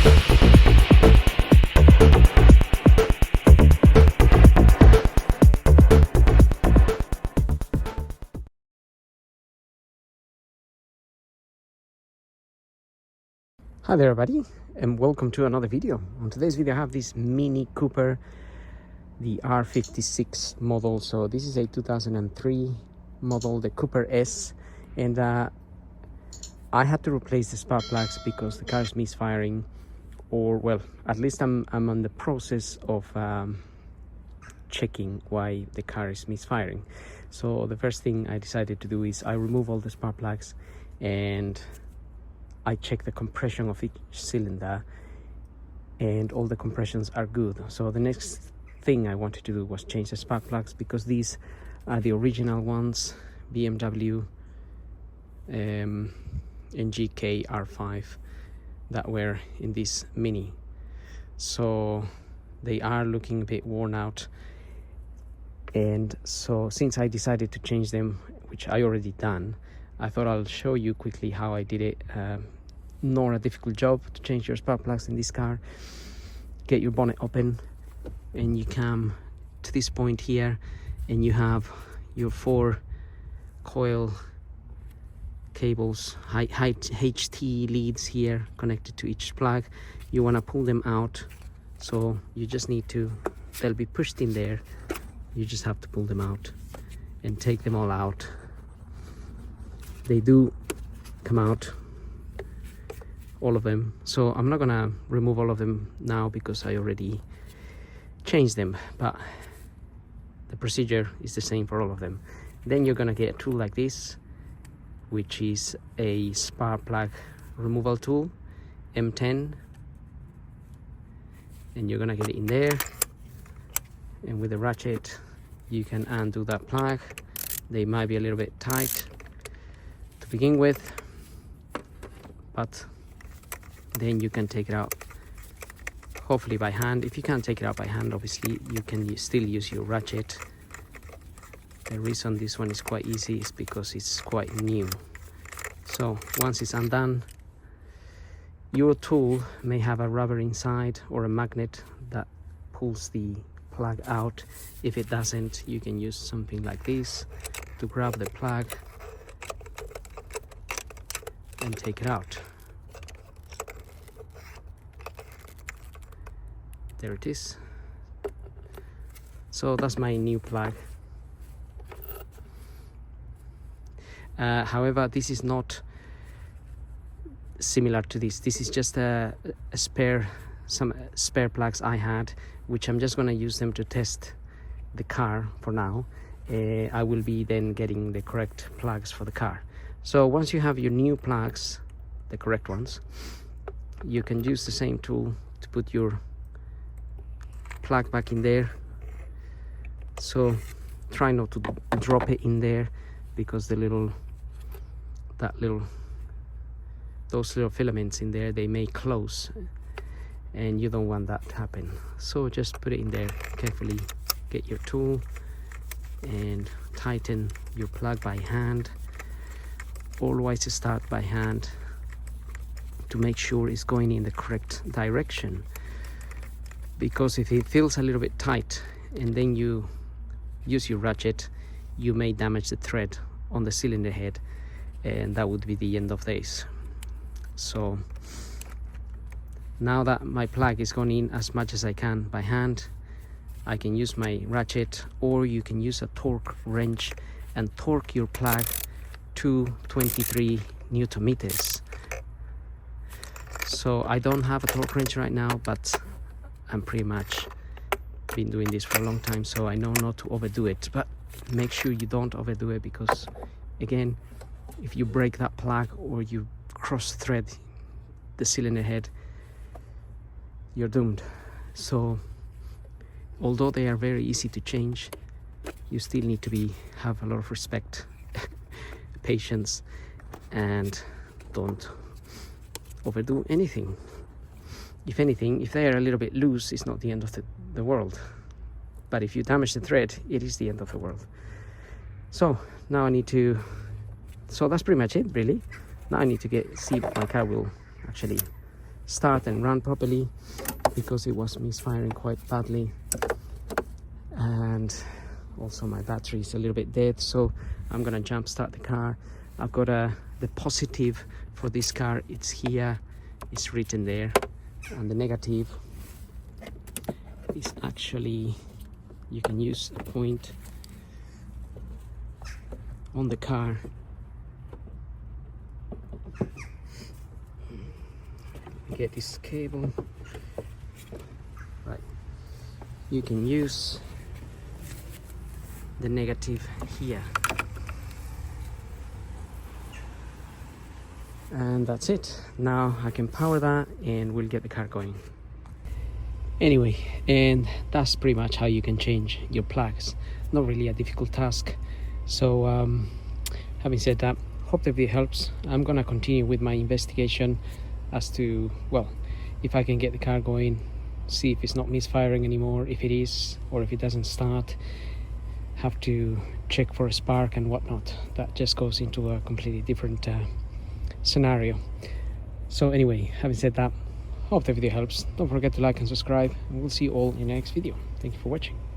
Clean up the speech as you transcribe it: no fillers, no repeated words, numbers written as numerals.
Hi there everybody, and welcome to another video. On today's video I have this Mini Cooper, the R56 model. So this is a 2003 model, the Cooper S, and I had to replace the spark plugs because the car is misfiring, or well, at least I'm on the process of checking why the car is misfiring. So the first thing I decided to do is I remove all the spark plugs and I check the compression of each cylinder, and all the compressions are good. So the next thing I wanted to do was change the spark plugs, because these are the original ones, BMW and GK R5, that were in this Mini. So they are looking a bit worn out, and so since I decided to change them, which I already done, I thought I'll show you quickly how I did it. Not a difficult job to change your spark plugs in this car. Get your bonnet open and you come to this point here, and you have your 4 coil cables, high HT leads here connected to each plug. You want to pull them out, so you just need to, they'll be pushed in there, you just have to pull them out and take them all out. They do come out, all of them. So I'm not gonna remove all of them now because I already changed them, but the procedure is the same for all of them. Then you're gonna get a tool like this, which is a spark plug removal tool, M10, and you're gonna get it in there, and with a ratchet you can undo that plug. They might be a little bit tight to begin with, but then you can take it out, hopefully by hand. If you can't take it out by hand, obviously you can still use your ratchet. The reason this one is quite easy is because it's quite new. So once it's undone, your tool may have a rubber inside or a magnet that pulls the plug out. If it doesn't, you can use something like this to grab the plug and take it out. There it is. So that's my new plug. However, this is not similar to this. This is just some spare plugs I had, which I'm just going to use them to test the car for now. I will be then getting the correct plugs for the car. So once you have your new plugs, the correct ones, you can use the same tool to put your plug back in there. So try not to drop it in there, because those little filaments in there, they may close, and you don't want that to happen. So just put it in there carefully, get your tool and tighten your plug by hand. Always start by hand to make sure it's going in the correct direction, because if it feels a little bit tight and then you use your ratchet, you may damage the thread on the cylinder head, and that would be the end of this. So now that my plug is going in as much as I can by hand, I can use my ratchet, or you can use a torque wrench and torque your plug to 23 Newton meters. So I don't have a torque wrench right now, but I'm pretty much been doing this for a long time, so I know not to overdo it. But make sure you don't overdo it, because again, if you break that plug or you cross thread the cylinder head, you're doomed. So although they are very easy to change, you still need to have a lot of respect, patience, and don't overdo anything. If anything, if they are a little bit loose, it's not the end of the world. But if you damage the thread, it is the end of the world. So now I need to, so that's pretty much it really. Now I need to see if my car will actually start and run properly because it was misfiring quite badly, and also my battery is a little bit dead. So I'm gonna jump start the car. I've got the positive for this car, it's here, it's written there, and the negative is actually, you can use a point on the car. Get this cable right, you can use the negative here, and that's it. Now I can power that and we'll get the car going. Anyway, and that's pretty much how you can change your plugs. Not really a difficult task. So having said that, hope the video helps. I'm gonna continue with my investigation as to, well, if I can get the car going, see if it's not misfiring anymore. If it is, or if it doesn't start, have to check for a spark and whatnot. That just goes into a completely different scenario. So anyway, having said that, hope the video helps. Don't forget to like and subscribe, and we'll see you all in the next video. Thank you for watching.